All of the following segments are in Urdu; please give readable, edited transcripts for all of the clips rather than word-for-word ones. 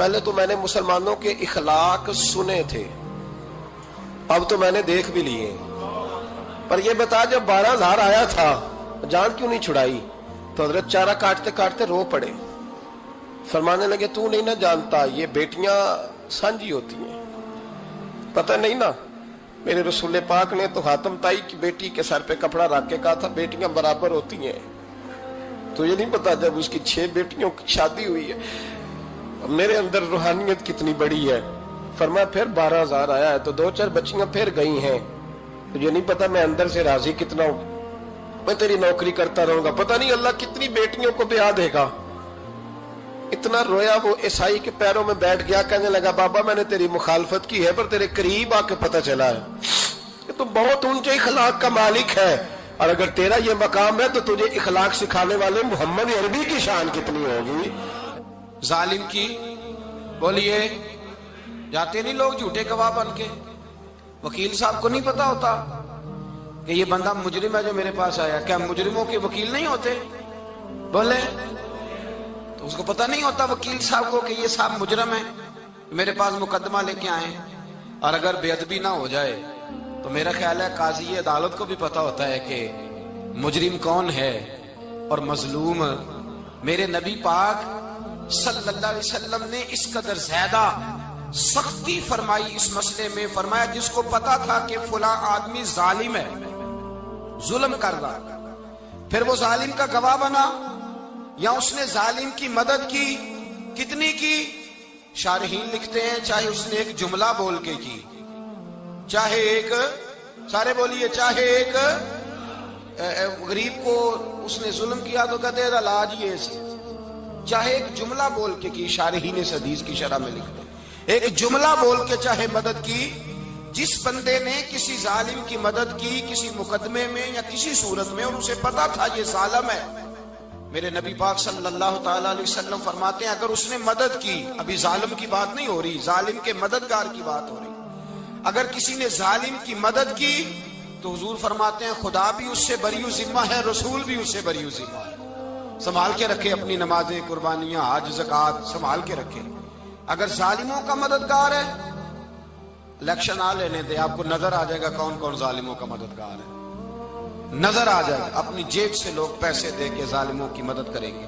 پہلے تو میں نے مسلمانوں کے اخلاق سنے تھے، اب تو میں نے دیکھ بھی لیے. پر یہ بتا جب 12,000 آیا تھا جان کیوں نہیں چھڑائی؟ تو حضرت چارہ کاٹتے کاٹتے رو پڑے، فرمانے لگے تو نہیں نہ جانتا یہ بیٹیاں سانجی ہوتی ہیں، پتہ نہیں نا. میرے رسول پاک نے تو حاتم تائی کی بیٹی کے سر پہ کپڑا رکھ کے کہا تھا بیٹیاں برابر ہوتی ہیں. تو یہ نہیں پتا جب اس کی 6 بیٹیوں کی شادی ہوئی ہے میرے اندر روحانیت کتنی بڑی ہے. فرمایا پھر 12,000 آیا ہے تو 2-4 بچیاں پھر گئی ہیں، تجھے نہیں پتا میں اندر سے راضی کتنا ہوں، میں تیری نوکری کرتا رہوں گا، پتہ نہیں اللہ کتنی بیٹیوں کو بیاہ دے گا. اتنا رویا وہ عیسائی کے پیروں میں بیٹھ گیا، کہنے لگا بابا میں نے تیری مخالفت کی ہے پر تیرے قریب آ کے پتہ چلا ہے کہ تو بہت اونچے اخلاق کا مالک ہے، اور اگر تیرا یہ مقام ہے تو تجھے اخلاق سکھانے والے محمد عربی کی شان کتنی ہوگی. ظالم کی بولیے جاتے نہیں لوگ جھوٹے گواہ بن کے. وکیل صاحب کو نہیں پتا ہوتا کہ یہ بندہ مجرم ہے جو میرے پاس آیا؟ کیا مجرموں کے وکیل نہیں ہوتے؟ بولے تو اس کو پتہ نہیں ہوتا وکیل صاحب کو کہ یہ صاحب مجرم ہے، میرے پاس مقدمہ لے کے آئے. اور اگر بے ادبی نہ ہو جائے تو میرا خیال ہے قاضی عدالت کو بھی پتا ہوتا ہے کہ مجرم کون ہے اور مظلوم. میرے نبی پاک صلی اللہ علیہ وسلم نے اس قدر زیادہ سختی فرمائی اس مسئلے میں. فرمایا جس کو پتا تھا کہ فلاں آدمی ظالم ہے، ظلم کر رہا، پھر وہ ظالم کا گواہ بنا یا اس نے ظالم کی مدد کی، کتنی کی؟ شارحین لکھتے ہیں چاہے اس نے ایک جملہ بول کے کی، چاہے ایک، سارے بولیے، چاہے ایک غریب کو اس نے ظلم کیا تو کہتے ہیں علاج یہ سے، چاہے ایک جملہ بول کے کی. شارحین اس حدیث کی شرح میں لکھتے ہیں ایک جملہ بول کے چاہے مدد کی. جس بندے نے کسی ظالم کی مدد کی کسی مقدمے میں یا کسی صورت میں اور اسے پتا تھا یہ ظالم ہے، میرے نبی پاک صلی اللہ تعالی علیہ وسلم فرماتے ہیں اگر اس نے مدد کی، ابھی ظالم کی بات نہیں ہو رہی، ظالم کے مددگار کی بات ہو رہی، اگر کسی نے ظالم کی مدد کی تو حضور فرماتے ہیں خدا بھی اس سے بری ذمہ ہے، رسول بھی اس سے بری ذمہ ہے. سنبھال کے رکھے اپنی نمازیں، قربانیاں، حج، زکوٰۃ سنبھال کے رکھے. اگر ظالموں کا مددگار ہے، الیکشن آ لینے دے، آپ کو نظر آ جائے گا کون کون ظالموں کا مددگار ہے، نظر آ جائے گا. اپنی جیب سے لوگ پیسے دے کے ظالموں کی مدد کریں گے،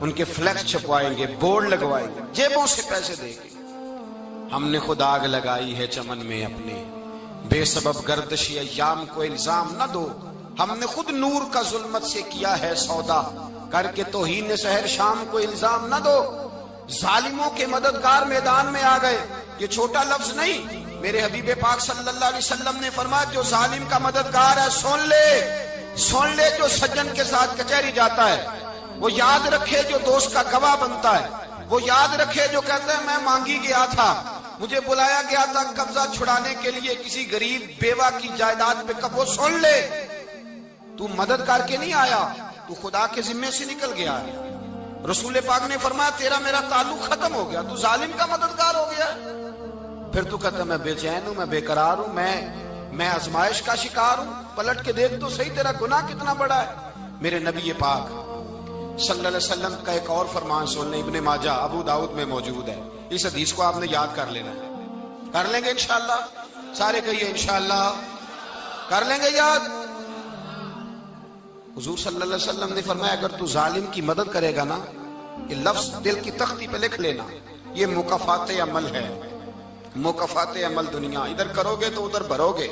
ان کے فلیکس چھپوائیں گے، بورڈ لگوائیں گے، جیبوں سے پیسے دے کے. ہم نے خود آگ لگائی ہے چمن میں اپنے، بے سبب گردشی ایام کو الزام نہ دو، ہم نے خود نور کا ظلمت سے کیا ہے سودا، کر کے توہین سحر شام کو الزام نہ دو. ظالموں کے مددگار میدان میں آ گئے، یہ چھوٹا لفظ نہیں. میرے حبیب پاک صلی اللہ علیہ وسلم نے فرمایا جو ظالم کا مددگار ہے سن لے جو سجن کے ساتھ کچہری جاتا ہے، وہ یاد رکھے جو دوست کا گواہ بنتا ہے، وہ یاد رکھے جو کہتا ہے میں مانگی گیا تھا، مجھے بلایا گیا تھا قبضہ چھڑانے کے لیے کسی غریب بیوہ کی جائیداد پہ. وہ سن لے تو مدد کر کے نہیں آیا، تو خدا کے ذمے سے نکل گیا ہے. رسول پاک نے فرمایا تیرا میرا تعلق ختم ہو گیا، تو ظالم کا مددگار ہو گیا. پھر تو کہتا میں بے چین ہوں، میں بے قرار ہوں، میں آزمائش کا شکار ہوں. پلٹ کے دیکھ تو صحیح تیرا گناہ کتنا بڑا ہے. میرے نبی پاک صلی اللہ علیہ وسلم کا ایک اور فرمان سن لیں، ابن ماجہ ابو داؤد میں موجود ہے. اس حدیث کو آپ نے یاد کر لینا ہے. کر لیں گے انشاءاللہ؟ سارے کہیے انشاءاللہ کر لیں گے یاد. حضور صلی اللہ علیہ وسلم نے فرمایا اگر تو ظالم کی مدد کرے گا نا، یہ لفظ دل کی تختی پہ لکھ لینا، یہ مکافات عمل ہے، مکافات عمل دنیا، ادھر کرو گے تو ادھر بھرو گے.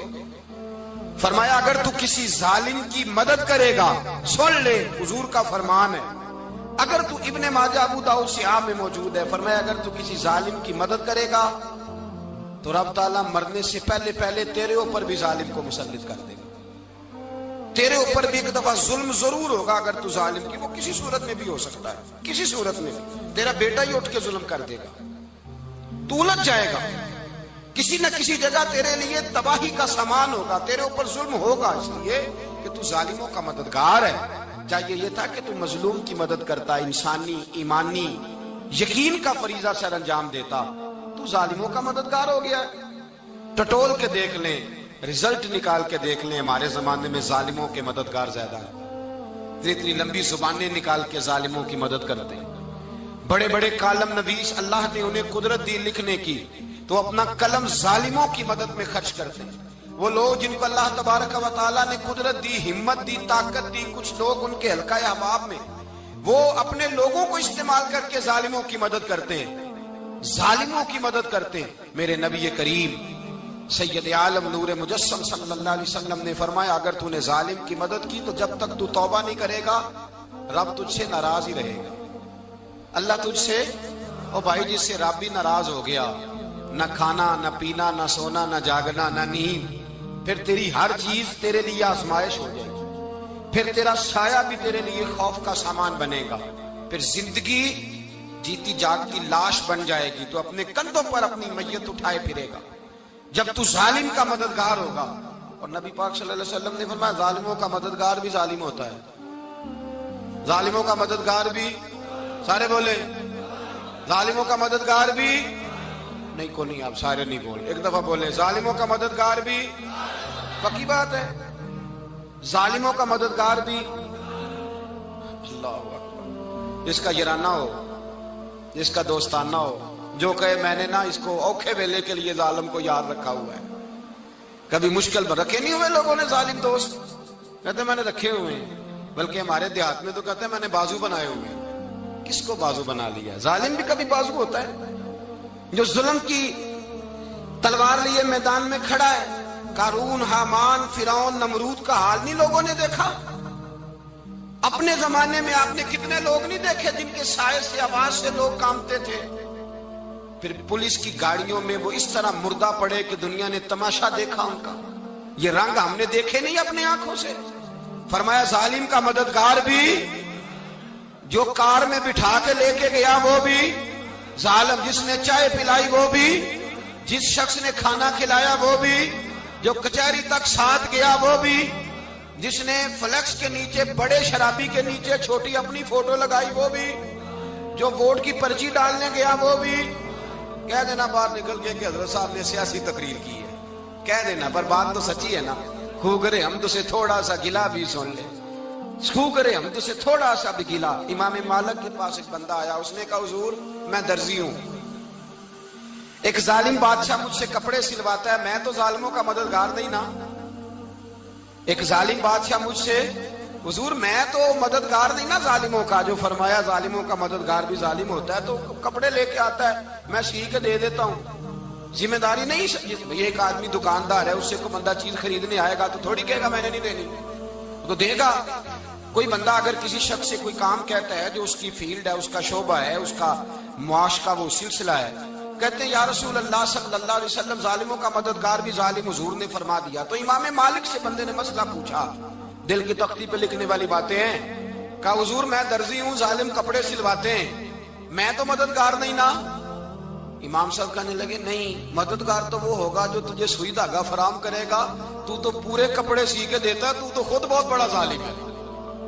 فرمایا اگر تو کسی ظالم کی مدد کرے گا، سن لے حضور کا فرمان ہے، اگر تو ابن ماجہ ابو داؤد صحاح میں موجود ہے، فرمایا اگر تو کسی ظالم کی مدد کرے گا تو رب تعالیٰ مرنے سے پہلے تیرے اوپر بھی ظالم کو مسلط کر دے گا. تیرے اوپر بھی ایک دفعہ ظلم ضرور ہوگا اگر تو ظالم کی، وہ کسی صورت میں بھی ہو سکتا ہے، کسی صورت میں بھی تیرا بیٹا ہی اٹھ کے ظلم کر دے گا، تو الجھ جائے گا، کسی نہ کسی جگہ تیرے لیے تباہی کا سامان ہوگا، تیرے اوپر ظلم ہوگا، اس لیے کہ تو ظالموں کا مددگار ہے. چاہیے یہ تھا کہ تو مظلوم کی مدد کرتا، انسانی ایمانی یقین کا فریضہ سر انجام دیتا، تو ظالموں کا مددگار ہو گیا. ٹٹول کے دیکھ لیں، رزلٹ نکال کے دیکھ لیں، ہمارے زمانے میں ظالموں کے مددگار زیادہ ہیں. اتنی لمبی زبانیں نکال کے ظالموں کی مدد کرتے ہیں. بڑے بڑے کالم نویس اللہ نے انہیں قدرت دی لکھنے کی، تو اپنا قلم ظالموں کی مدد میں خرچ کرتے ہیں۔ وہ لوگ جن کو اللہ تبارک و تعالیٰ نے قدرت دی، ہمت دی، طاقت دی، کچھ لوگ ان کے حلقہ احباب میں، وہ اپنے لوگوں کو استعمال کر کے ظالموں کی مدد کرتے ہیں، ظالموں کی مدد کرتے ہیں۔ میرے نبی کریم سید عالم نور مجسم صلی اللہ علیہ وسلم نے فرمایا، اگر تو نے ظالم کی مدد کی تو جب تک تو توبہ نہیں کرے گا رب تجھ سے ناراض ہی رہے گا۔ اللہ تجھ سے، او بھائی جس سے رب بھی ناراض ہو گیا، نہ کھانا نہ پینا نہ سونا نہ جاگنا نہ نیند، پھر تیری ہر چیز تیرے لیے آزمائش ہو جائے گی، پھر تیرا سایہ بھی تیرے لیے خوف کا سامان بنے گا، پھر زندگی جیتی جاگتی لاش بن جائے گی، تو اپنے کندھوں پر اپنی میت اٹھائے پھرے گا جب تو ظالم کا مددگار ہوگا۔ اور نبی پاک صلی اللہ علیہ وسلم نے فرمایا ظالموں کا مددگار بھی ظالم ہوتا ہے، ظالموں کا مددگار بھی، سارے بولے ظالموں کا مددگار بھی نہیں، کو نہیں، آپ سارے نہیں بولے، ایک دفعہ بولے ظالموں کا مددگار بھی، پکی بات ہے، ظالموں کا مددگار بھی۔ اللہ اکبر، جس کا یارانہ ہو، جس کا دوستانہ ہو، جو کہے میں نے نا اس کو اوکھے ویلے کے لیے ظالم کو یاد رکھا ہوا ہے۔ کبھی مشکل میں رکھے نہیں ہوئے لوگوں نے ظالم دوست، کہتے میں نے رکھے ہوئے ہیں، بلکہ ہمارے دیہات میں تو کہتے ہیں میں نے بازو بنائے ہوئے ہیں۔ کس کو بازو بنا لیا؟ ظالم بھی کبھی بازو ہوتا ہے، جو ظلم کی تلوار لیے میدان میں کھڑا ہے۔ قارون، حامان، فرعون، نمرود کا حال نہیں لوگوں نے دیکھا؟ اپنے زمانے میں آپ نے کتنے لوگ نہیں دیکھے جن کے سائے سے، آواز سے لوگ کانپتے تھے؟ پھر پولیس کی گاڑیوں میں وہ اس طرح مردہ پڑے کہ دنیا نے تماشا دیکھا ان کا۔ یہ رنگ ہم نے دیکھے نہیں اپنے آنکھوں سے۔ فرمایا ظالم کا مددگار بھی، جو کار میں بٹھا کے لے کے گیا وہ بھی ظالم، جس نے چائے پلائی وہ بھی، جس شخص نے کھانا کھلایا وہ بھی، جو کچہری تک ساتھ گیا وہ بھی، جس نے فلیکس کے نیچے، بڑے شرابی کے نیچے چھوٹی اپنی فوٹو لگائی وہ بھی، جو ووٹ کی پرچی ڈالنے گیا وہ بھی۔ کہہ دینا باہر نکل کے کہ حضرت صاحب نے سیاسی تقریر کی ہے، کہہ دینا، پر بات تو سچی ہے نا۔ خو کرے ہم تو سے تھوڑا سا گلا بھی سن لے، خو کرے ہم تو سے تھوڑا سا بھی گلا۔ امام مالک کے پاس ایک بندہ آیا، اس نے کہا حضور میں درزی ہوں، ایک ظالم بادشاہ مجھ سے کپڑے سلواتا ہے، میں تو ظالموں کا مددگار نہیں نا۔ ایک ظالم بادشاہ مجھ سے، حضور میں تو مددگار نہیں نا ظالموں کا۔ جو فرمایا ظالموں کا مددگار بھی ظالم ہوتا ہے، تو کپڑے لے کے آتا ہے میں سی کے دے دیتا ہوں، ذمہ داری نہیں۔ یہ ایک آدمی دکاندار ہے، اس سے کوئی بندہ چیز خریدنے آئے گا تو تھوڑی کہے گا میں نے نہیں دینی، تو دے گا۔ کوئی بندہ اگر کسی شخص سے کوئی کام کہتا ہے جو اس کی فیلڈ ہے، اس کا شعبہ ہے، اس کا معاش کا وہ سلسلہ ہے، کہتے ہیں یا رسول اللہ صلی اللہ علیہ وسلم ظالموں کا مددگار بھی ظالم، حضور نے فرما دیا۔ تو امام مالک سے بندے نے مسئلہ پوچھا، دل کی تختی پہ لکھنے والی باتیں ہیں، کہا حضور میں درزی ہوں، ظالم کپڑے سلواتے ہیں، میں تو مددگار نہیں نا۔ امام صاحب کہنے لگے نہیں، مددگار تو وہ ہوگا جو تجھے سوئی دھاگا فراہم کرے گا، تو پورے کپڑے سی کے دیتا ہے، تو خود بہت بڑا ظالم ہے،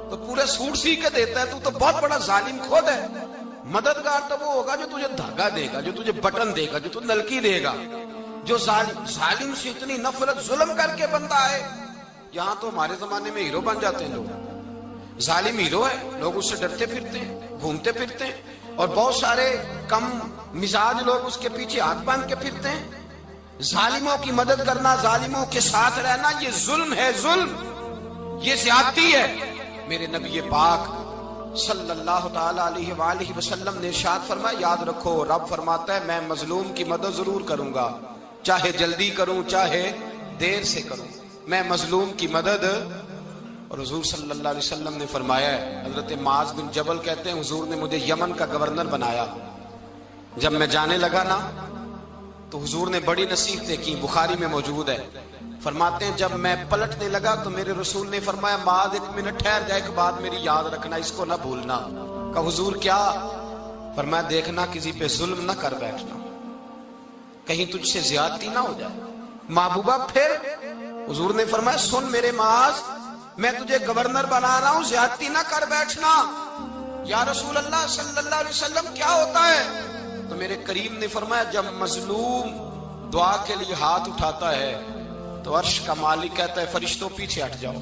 تو پورے سوٹ سی کے دیتا ہے، تو بہت بڑا ظالم خود ہے۔ مددگار تو وہ ہوگا جو تجھے دھاگا دے گا، جو تجھے بٹن دے گا، جو تجھے نلکی دے گا۔ جو ظالم سے اتنی نفرت ظلم کر کے بندہ ہے، یہاں تو ہمارے زمانے میں ہیرو بن جاتے ہیں لوگ، ظالم ہیرو ہے، لوگ اس سے ڈرتے پھرتے ہیں، گھومتے پھرتے ہیں، اور بہت سارے کم مزاج لوگ اس کے پیچھے ہاتھ باندھ کے پھرتے ہیں۔ ظالموں کی مدد کرنا، ظالموں کے ساتھ رہنا، یہ ظلم ہے، ظلم، یہ زیادتی ہے۔ میرے نبی پاک صلی اللہ تعالی علیہ وآلہ وسلم نے ارشاد فرمایا، یاد رکھو رب فرماتا ہے میں مظلوم کی مدد ضرور کروں گا، چاہے جلدی کروں چاہے دیر سے کروں، میں مظلوم کی مدد۔ اور حضور صلی اللہ علیہ وسلم نے فرمایا ہے، حضرت معاذ بن جبل کہتے ہیں حضور نے مجھے یمن کا گورنر بنایا، جب میں جانے لگا نا تو حضور نے بڑی نصیحتیں کی، بخاری میں موجود ہے، فرماتے ہیں جب میں پلٹنے لگا تو میرے رسول نے فرمایا معاذ ایک منٹ ٹھہر جا، ایک بات میری یاد رکھنا، اس کو نہ بھولنا۔ کہا حضور کیا؟ فرمایا دیکھنا کسی پہ ظلم نہ کر بیٹھنا، کہیں تجھ سے زیادتی نہ ہو جائے۔ محبوبہ پھر حضور نے فرمایا سن میرے معاذ، میں تجھے گورنر بنا رہا ہوں، زیادتی نہ کر بیٹھنا۔ یا رسول اللہ صلی اللہ علیہ وسلم کیا ہوتا ہے؟ تو میرے کریم نے فرمایا جب مظلوم دعا کے لیے ہاتھ اٹھاتا ہے تو عرش کا مالک کہتا ہے فرشتوں پیچھے ہٹ جاؤ،